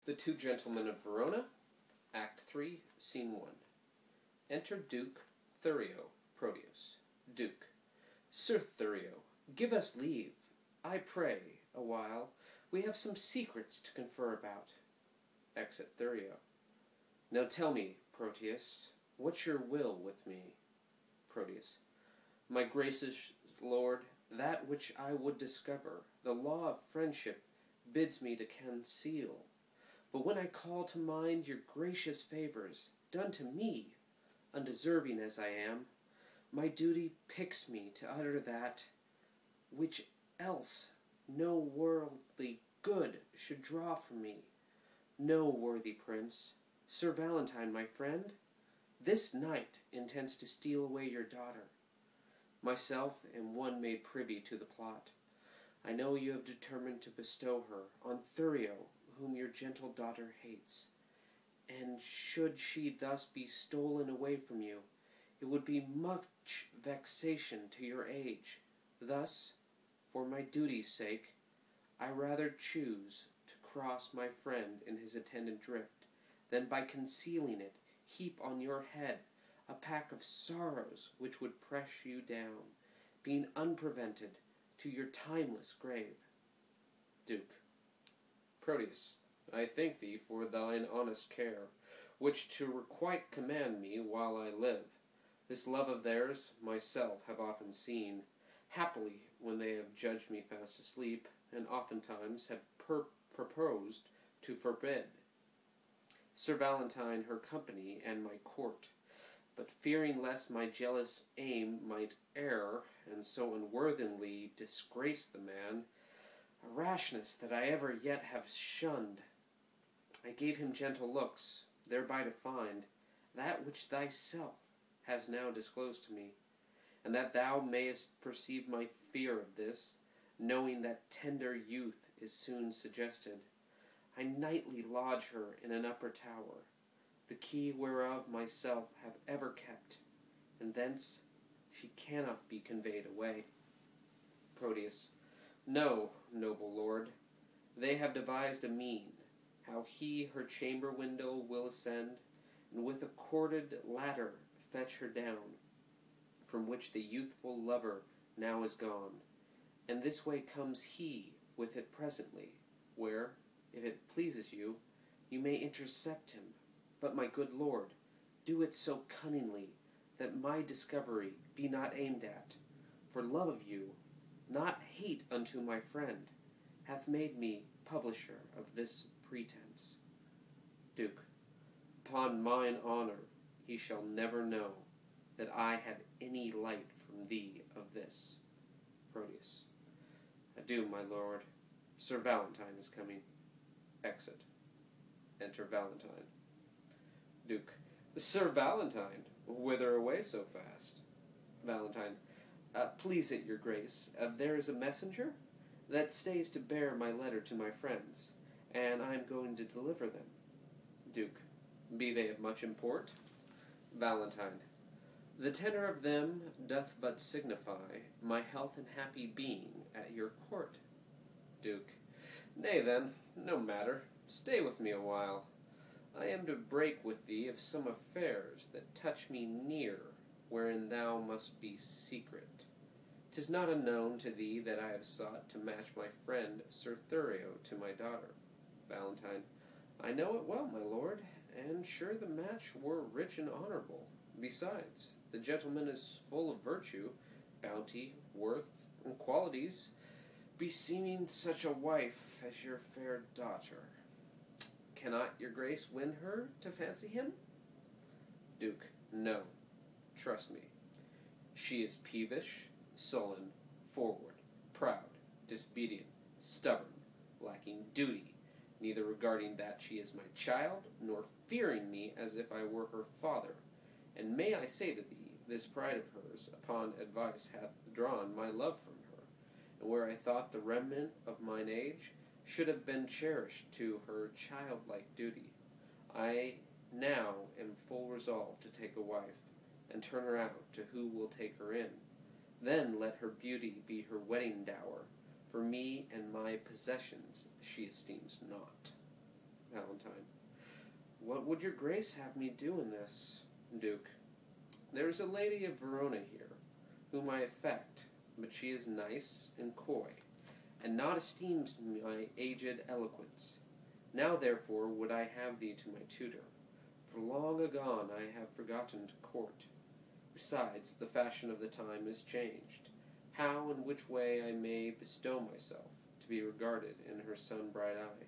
The Two Gentlemen of Verona, Act 3, Scene 1. Enter Duke Thurio, Proteus. Duke. Sir Thurio, give us leave, I pray, a while. We have some secrets to confer about. Exit Thurio. Now tell me, Proteus, what's your will with me? Proteus. My gracious lord, that which I would discover, the law of friendship bids me to conceal. But when I call to mind your gracious favors, done to me, undeserving as I am, my duty picks me to utter that which else no worldly good should draw from me. No, worthy prince, Sir Valentine, my friend, this night intends to steal away your daughter. Myself am one made privy to the plot. I know you have determined to bestow her on Thurio, whom your gentle daughter hates. And should she thus be stolen away from you, it would be much vexation to your age. Thus, for my duty's sake, I rather choose to cross my friend in his attendant drift, than by concealing it heap on your head a pack of sorrows which would press you down, being unprevented, to your timeless grave. Duke. Proteus, I thank thee for thine honest care, which to requite command me while I live. This love of theirs myself have often seen, happily when they have judged me fast asleep, and oftentimes have proposed to forbid Sir Valentine her company and my court. But fearing lest my jealous aim might err, and so unworthily disgrace the man, a rashness that I ever yet have shunned, I gave him gentle looks, thereby to find that which thyself has now disclosed to me, and that thou mayest perceive my fear of this, knowing that tender youth is soon suggested, I nightly lodge her in an upper tower, the key whereof myself have ever kept, and thence she cannot be conveyed away. Proteus. No, noble lord, they have devised a mean, how he her chamber window will ascend, and with a corded ladder fetch her down, from which the youthful lover now is gone, and this way comes he with it presently, where, if it pleases you, you may intercept him. But, my good lord, do it so cunningly that my discovery be not aimed at, for love of you, not hate unto my friend, hath made me publisher of this pretense. Duke. Upon mine honor, he shall never know that I had any light from thee of this. Proteus. Adieu, my lord. Sir Valentine is coming. Exit. Enter Valentine. Duke. Sir Valentine, whither away so fast? Valentine. Please it your grace, there is a messenger that stays to bear my letter to my friends, and I am going to deliver them. Duke. Be they of much import? Valentine. The tenor of them doth but signify my health and happy being at your court. Duke. Nay then, no matter, stay with me a while. I am to break with thee of some affairs that touch me near, wherein thou must be secret. 'Tis not unknown to thee that I have sought to match my friend Sir Thurio to my daughter. Valentine. I know it well, my lord, and sure the match were rich and honorable. Besides, the gentleman is full of virtue, bounty, worth, and qualities beseeming such a wife as your fair daughter. Cannot your grace win her to fancy him? Duke. No. Trust me. She is peevish, sullen, forward, proud, disobedient, stubborn, lacking duty, neither regarding that she is my child, nor fearing me as if I were her father. And may I say to thee, this pride of hers, upon advice, hath drawn my love from her, and where I thought the remnant of mine age should have been cherished to her childlike duty, I now am full resolved to take a wife, and turn her out to who will take her in. Then let her beauty be her wedding dower, for me and my possessions she esteems not. Valentine. What would your grace have me do in this? Duke. There is a lady of Verona here, whom I affect, but she is nice and coy, and not esteems my aged eloquence. Now therefore would I have thee to my tutor, for long agone I have forgotten to court. Besides, the fashion of the time is changed. How and which way I may bestow myself, to be regarded in her sun-bright eye.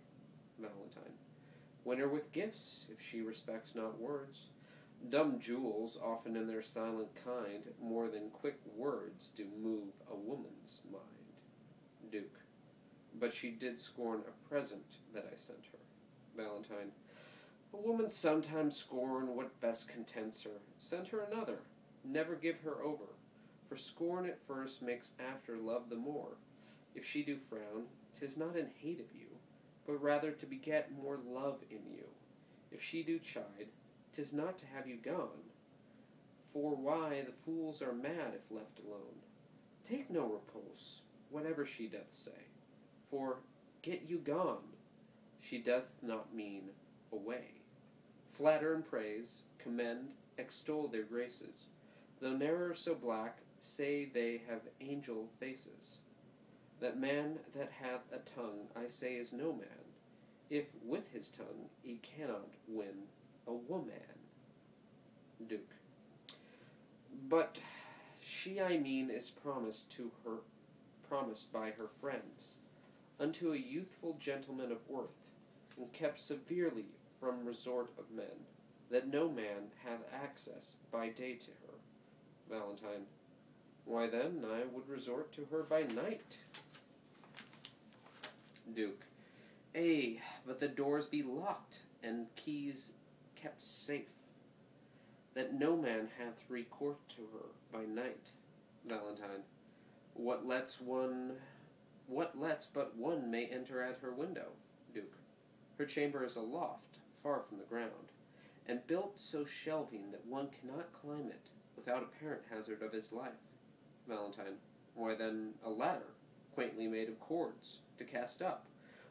Valentine. Win her with gifts, if she respects not words. Dumb jewels, often in their silent kind, more than quick words do move a woman's mind. Duke. But she did scorn a present that I sent her. Valentine. A woman sometimes scorn what best contents her. Send her another. Never give her over. For scorn at first makes after love the more. If she do frown, 'tis not in hate of you, but rather to beget more love in you. If she do chide, 'tis not to have you gone. For why the fools are mad if left alone. Take no repulse, whatever she doth say. For get you gone, she doth not mean away. Flatter and praise, commend, extol their graces. Though ne'er so black, say they have angel faces. That man that hath a tongue, I say, is no man, if with his tongue he cannot win a woman. Duke. But she, I mean, is promised by her friends, unto a youthful gentleman of worth, and kept severely from resort of men, that no man have access by day to her. Valentine. Why then, I would resort to her by night. Duke. Ay, but the doors be locked, and keys kept safe, that no man hath recourse to her by night. Valentine. What lets but one may enter at her window? Duke. Her chamber is a loft, far from the ground, and built so shelving that one cannot climb it without apparent hazard of his life. Valentine. Why then, a ladder, quaintly made of cords, to cast up,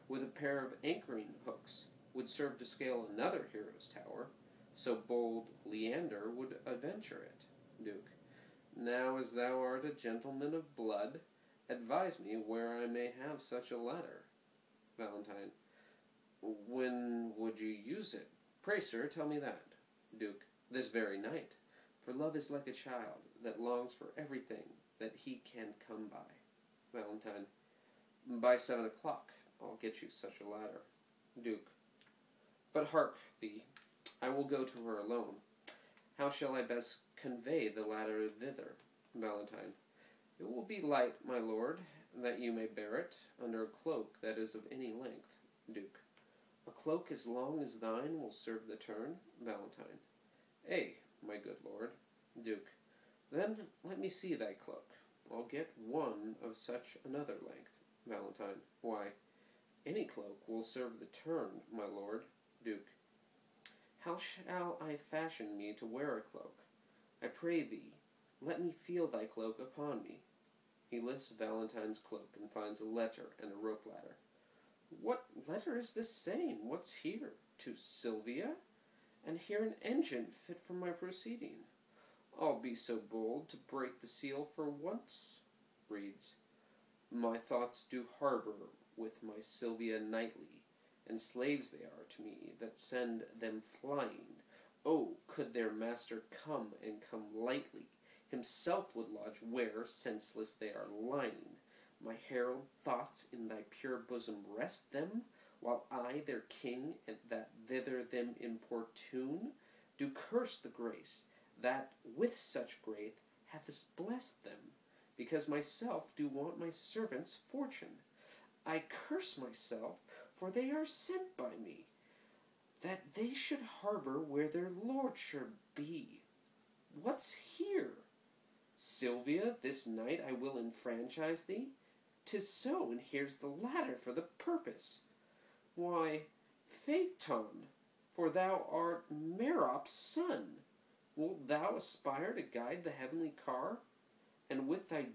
with a pair of anchoring hooks, would serve to scale another hero's tower, so bold Leander would adventure it. Duke. Now as thou art a gentleman of blood, advise me where I may have such a ladder. Valentine. When would you use it? Pray, sir, tell me that. Duke. This very night, for love is like a child, that longs for everything that he can come by. Valentine. By 7 o'clock, I'll get you such a ladder. Duke. But hark thee, I will go to her alone. How shall I best convey the ladder thither? Valentine. It will be light, my lord, that you may bear it, under a cloak that is of any length. Duke. A cloak as long as thine will serve the turn. Valentine. Ay, my good lord. Duke. Then let me see thy cloak. I'll get one of such another length. Valentine. Why, any cloak will serve the turn, my lord. Duke. How shall I fashion me to wear a cloak? I pray thee, let me feel thy cloak upon me. He lifts Valentine's cloak and finds a letter and a rope ladder. What letter is this saying? What's here? To Sylvia? And here an engine fit for my proceeding. I'll be so bold to break the seal for once. Reads. My thoughts do harbor with my Sylvia nightly, and slaves they are to me that send them flying. Oh, could their master come, and come lightly, himself would lodge where senseless they are lying. My herald thoughts in thy pure bosom rest them, while I, their king, and that thither them importune, do curse the grace that with such grace hath blessed them, because myself do want my servants' fortune. I curse myself, for they are sent by me, that they should harbor where their lord should be. What's here? Sylvia, this night I will enfranchise thee. 'Tis so, and here's the ladder for the purpose. Why, Phaeton, for thou art Merop's son, wilt thou aspire to guide the heavenly car, and with thy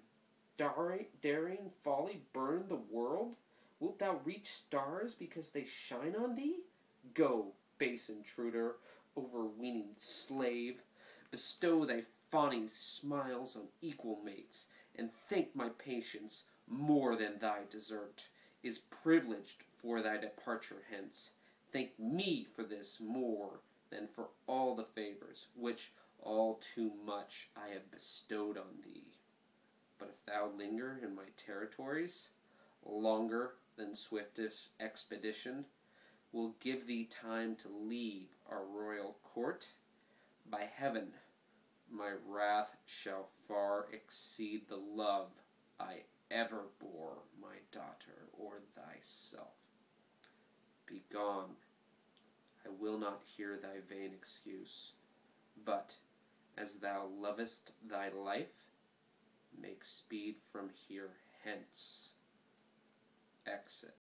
daring folly burn the world? Wilt thou reach stars because they shine on thee? Go, base intruder, overweening slave, bestow thy fawning smiles on equal mates, and think my patience more than thy desert is privileged for thy departure hence. Thank me for this more than for all the favors which all too much I have bestowed on thee. But if thou linger in my territories, longer than swiftest expedition will give thee time to leave our royal court, by heaven, my wrath shall far exceed the love I ever bore my daughter or thyself. Begone, I will not hear thy vain excuse, but, as thou lovest thy life, make speed from here hence. Exit.